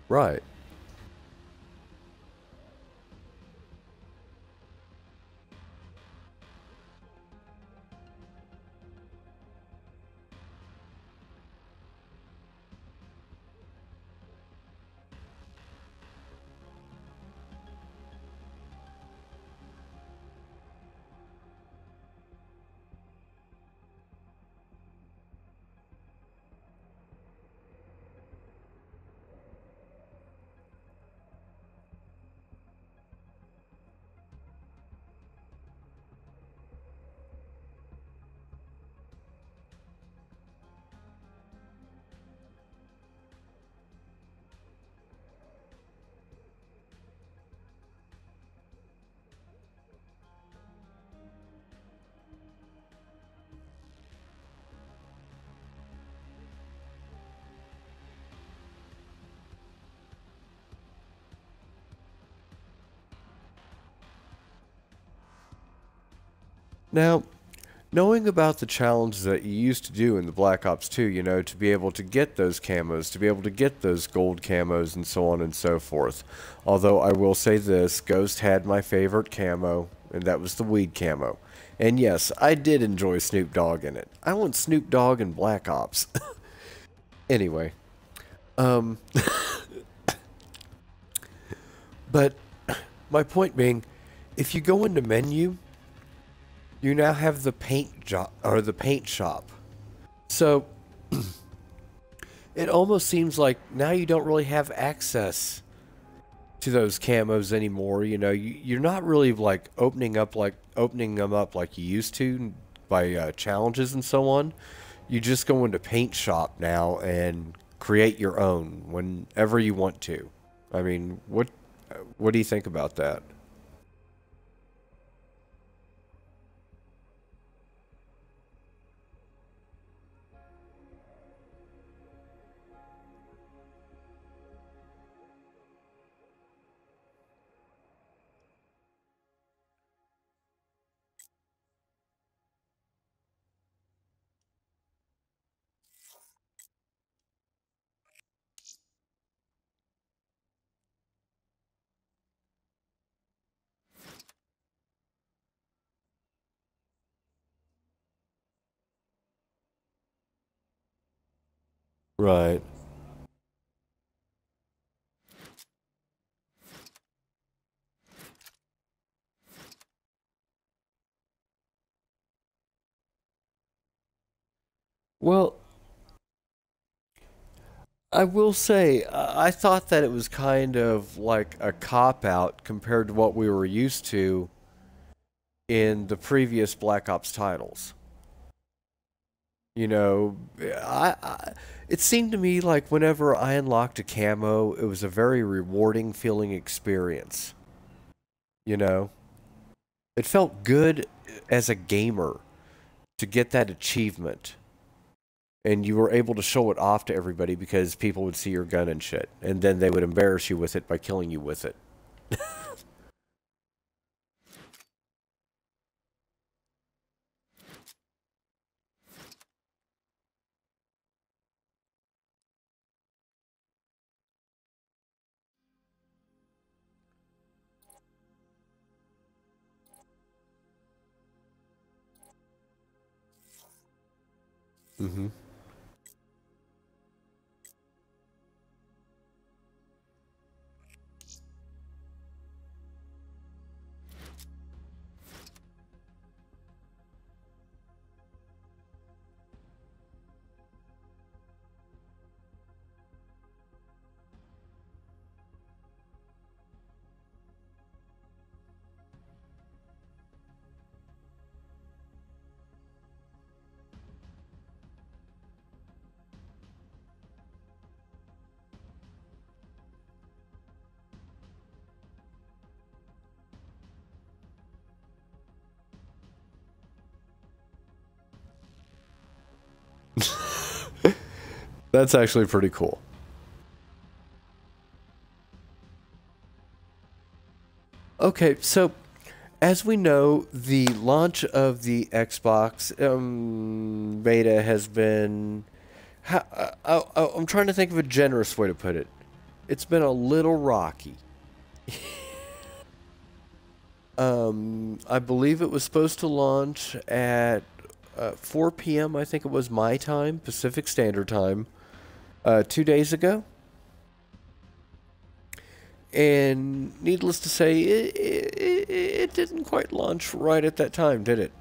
Right. Now, knowing about the challenges that you used to do in the Black Ops 2, you know, to be able to get those camos, to be able to get those gold camos and so on and so forth. Although I will say this, Ghost had my favorite camo, and that was the weed camo. And yes, I did enjoy Snoop Dogg in it. I want Snoop Dogg in Black Ops. Anyway, um, but my point being, if you go into menu, you now have the paint job or the paint shop. So it almost seems like now you don't really have access to those camos anymore. You know, you're not really like opening them up like you used to by challenges and so on. You just go into paint shop now and create your own whenever you want to. I mean, what do you think about that? Right. Well, I will say, I thought that it was kind of like a cop out compared to what we were used to in the previous Black Ops titles. You know, it seemed to me like whenever I unlocked a camo, it was a very rewarding feeling experience. You know, it felt good as a gamer to get that achievement. And you were able to show it off to everybody because people would see your gun and shit. And then they would embarrass you with it by killing you with it. Hmm. That's actually pretty cool. Okay, so as we know, the launch of the Xbox beta has been. I'm trying to think of a generous way to put it. It's been a little rocky. I believe it was supposed to launch at 4 p.m. I think it was my time, Pacific Standard Time, 2 days ago. And needless to say, it didn't quite launch right at that time, did it?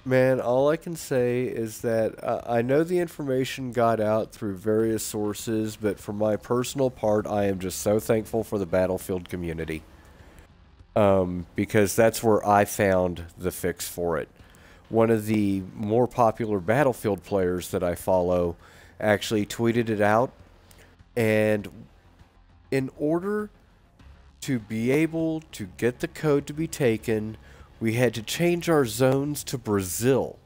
Man, all I can say is that I know the information got out through various sources, but for my personal part, I am just so thankful for the Battlefield community. Because that's where I found the fix for it. One of the more popular Battlefield players that I follow actually tweeted it out, and in order to be able to get the code to be taken, we had to change our zones to Brazil.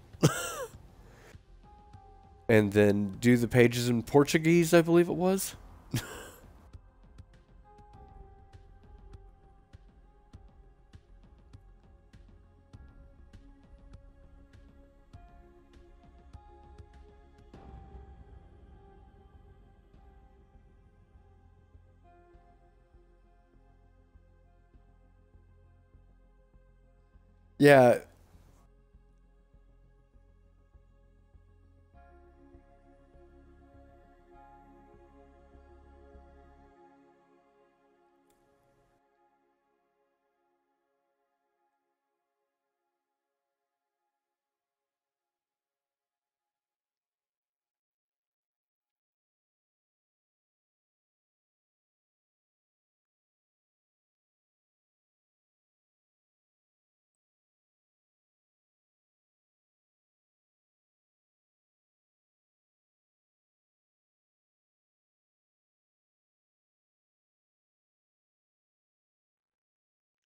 And then do the pages in Portuguese, I believe it was. Yeah,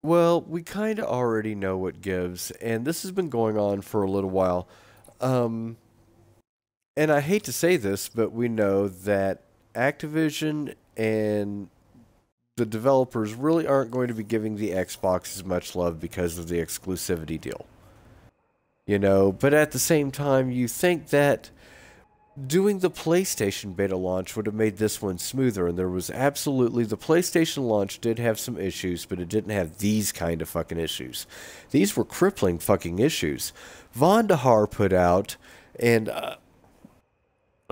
well, we kind of already know what gives, and this has been going on for a little while. Um, and I hate to say this, but we know that Activision and the developers really aren't going to be giving the Xbox as much love because of the exclusivity deal. But at the same time, you think that doing the PlayStation beta launch would have made this one smoother, and there was absolutely the PlayStation launch did have some issues, but it didn't have these kind of fucking issues. These were crippling fucking issues. Von Dahar put out, and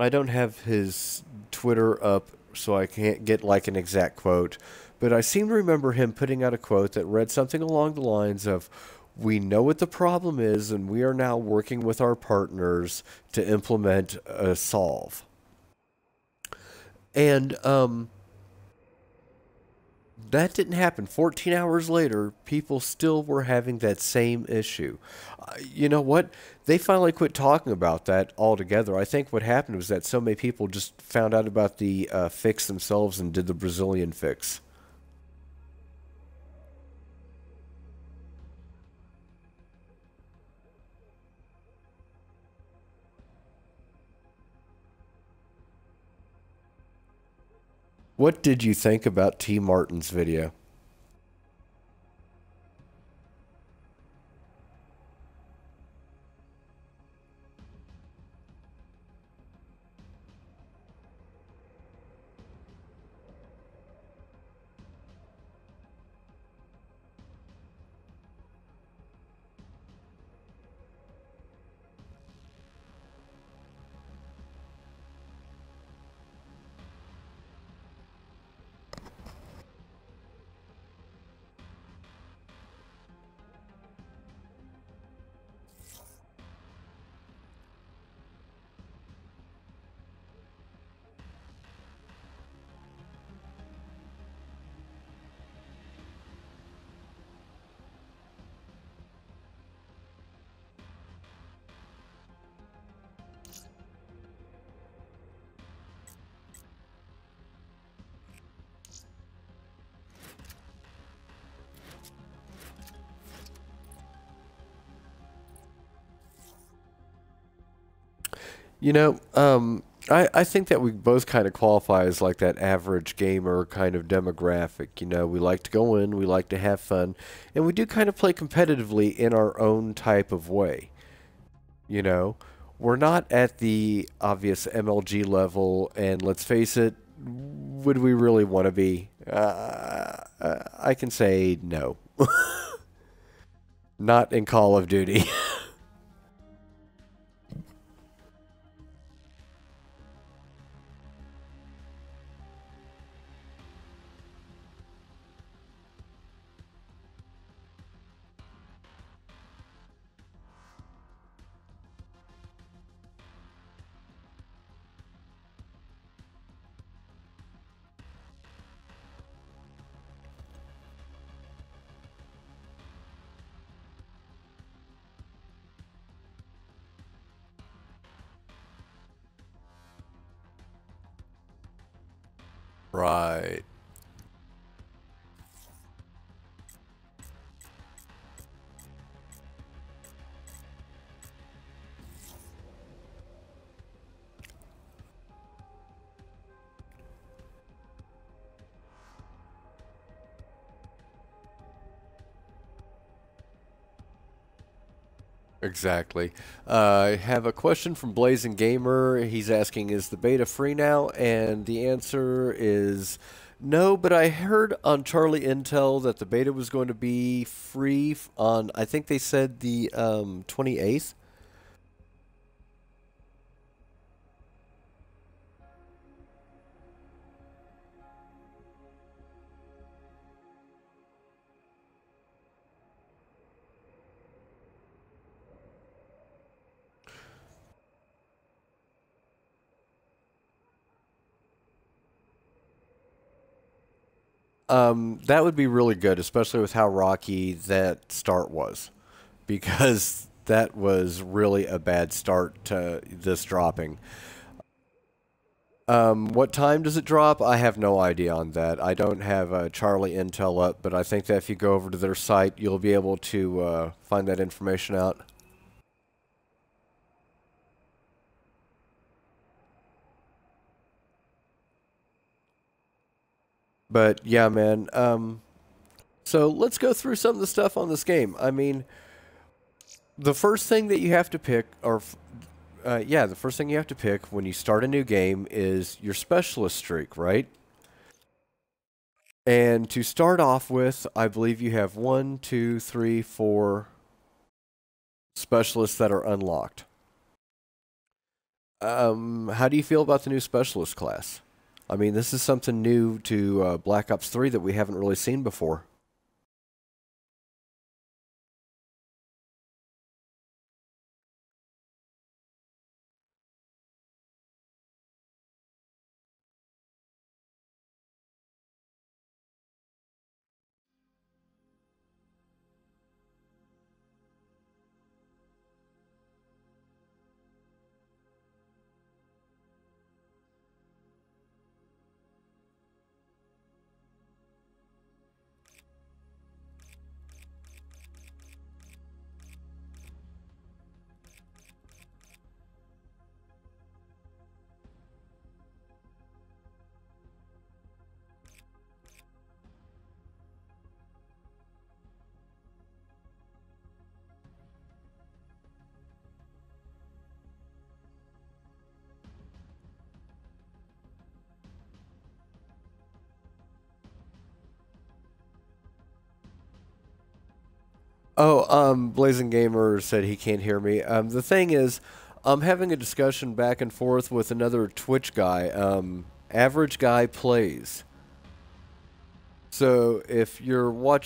I don't have his Twitter up, so I can't get like an exact quote, but I seem to remember him putting out a quote that read something along the lines of, "We know what the problem is, and we are now working with our partners to implement a solve." And that didn't happen. 14 hours later, people still were having that same issue. You know what? They finally quit talking about that altogether. I think what happened was that so many people just found out about the fix themselves and did the Brazilian fix. What did you think about T. Martin's video? You know, I think that we both kind of qualify as like that average gamer kind of demographic. You know, we like to go in, we like to have fun, and we do kind of play competitively in our own type of way. You know, we're not at the obvious MLG level, and let's face it, would we really want to be? I can say no. Not in Call of Duty. Right. Exactly. I have a question from Blazing Gamer. He's asking, is the beta free now? And the answer is no, but I heard on Charlie Intel that the beta was going to be free on, I think they said the 28th. That would be really good, especially with how rocky that start was, because that was really a bad start to this dropping. What time does it drop? I have no idea on that. I don't have Charlie Intel up, but I think that if you go over to their site, you'll be able to find that information out. But yeah, man. So let's go through some of the stuff on this game. I mean, the first thing that you have to pick, yeah, the first thing you have to pick when you start a new game is your specialist streak, right? And to start off with, I believe you have one, two, three, four specialists that are unlocked. How do you feel about the new specialist class? I mean, this is something new to Black Ops 3 that we haven't really seen before. Oh, Blazing Gamer said he can't hear me. The thing is, I'm having a discussion back and forth with another Twitch guy. Average Guy Plays. So if you're watching